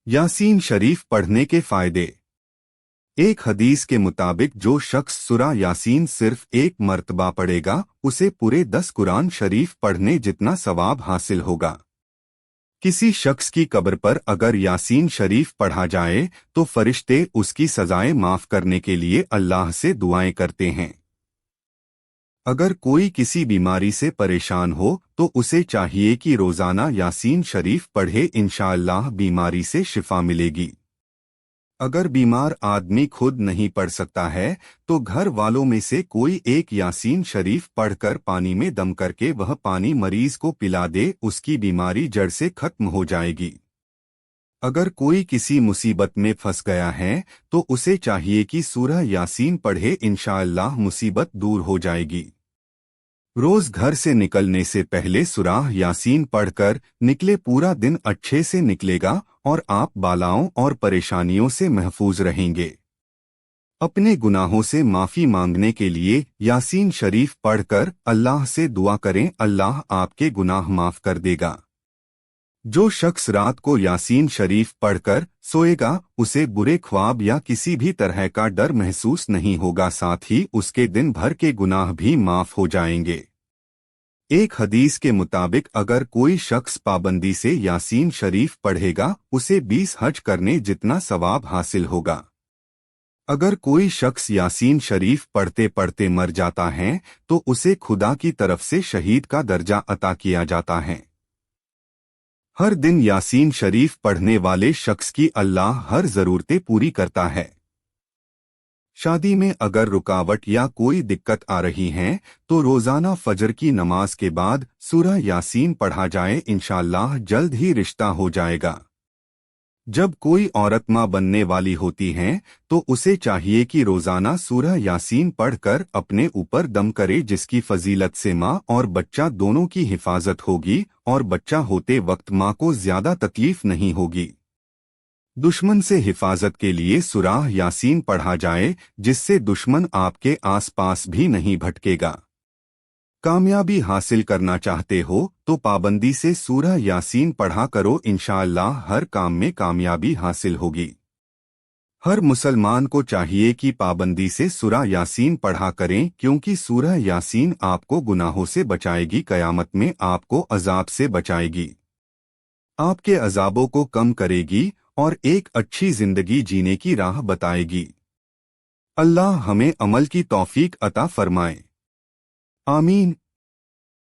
यासीन शरीफ पढ़ने के फायदे। एक हदीस के मुताबिक जो शख्स सूरा यासीन सिर्फ एक मर्तबा पढ़ेगा उसे पूरे 10 कुरान शरीफ पढ़ने जितना सवाब हासिल होगा। किसी शख्स की कब्र पर अगर यासीन शरीफ पढ़ा जाए तो फरिश्ते उसकी सजाएं माफ करने के लिए अल्लाह से दुआएं करते हैं। अगर कोई किसी बीमारी से परेशान हो तो उसे चाहिए कि रोजाना यासीन शरीफ पढ़े, इंशाअल्लाह बीमारी से शिफा मिलेगी। अगर बीमार आदमी खुद नहीं पढ़ सकता है तो घर वालों में से कोई एक यासीन शरीफ पढ़कर पानी में दम करके वह पानी मरीज को पिला दे, उसकी बीमारी जड़ से खत्म हो जाएगी। अगर कोई किसी मुसीबत में फंस गया है तो उसे चाहिए कि सूरह यासीन पढ़े, इंशाअल्लाह मुसीबत दूर हो जाएगी। रोज घर से निकलने से पहले सूरह यासीन पढ़कर निकले, पूरा दिन अच्छे से निकलेगा और आप बालाओं और परेशानियों से महफूज रहेंगे। अपने गुनाहों से माफी मांगने के लिए यासीन शरीफ पढ़कर अल्लाह से दुआ करें, अल्लाह आपके गुनाह माफ कर देगा। जो शख्स रात को यासीन शरीफ पढ़कर सोएगा उसे बुरे ख्वाब या किसी भी तरह का डर महसूस नहीं होगा, साथ ही उसके दिन भर के गुनाह भी माफ हो जाएंगे। एक हदीस के मुताबिक अगर कोई शख्स पाबंदी से यासीन शरीफ पढ़ेगा उसे 20 हज करने जितना सवाब हासिल होगा। अगर कोई शख्स यासीन शरीफ पढ़ते पढ़ते मर जाता है तो उसे खुदा की तरफ से शहीद का दर्जा अता किया जाता है। हर दिन यासीन शरीफ पढ़ने वाले शख्स की अल्लाह हर जरूरतें पूरी करता है। शादी में अगर रुकावट या कोई दिक्कत आ रही है तो रोजाना फजर की नमाज के बाद सूरह यासीन पढ़ा जाए, इंशाअल्लाह जल्द ही रिश्ता हो जाएगा। जब कोई औरत मां बनने वाली होती है तो उसे चाहिए कि रोजाना सूरह यासीन पढ़कर अपने ऊपर दम करे, जिसकी फजीलत से मां और बच्चा दोनों की हिफाजत होगी और बच्चा होते वक्त मां को ज्यादा तकलीफ नहीं होगी। दुश्मन से हिफाजत के लिए सूरह यासीन पढ़ा जाए, जिससे दुश्मन आपके आसपास भी नहीं भटकेगा। कामयाबी हासिल करना चाहते हो तो पाबंदी से सूरह यासीन पढ़ा करो, इंशाअल्लाह हर काम में कामयाबी हासिल होगी। हर मुसलमान को चाहिए कि पाबंदी से सूरह यासीन पढ़ा करें, क्योंकि सूरह यासीन आपको गुनाहों से बचाएगी, कयामत में आपको अजाब से बचाएगी, आपके अजाबों को कम करेगी और एक अच्छी जिंदगी जीने की राह बताएगी। अल्लाह हमें अमल की तौफीक अता फरमाए। आमीन।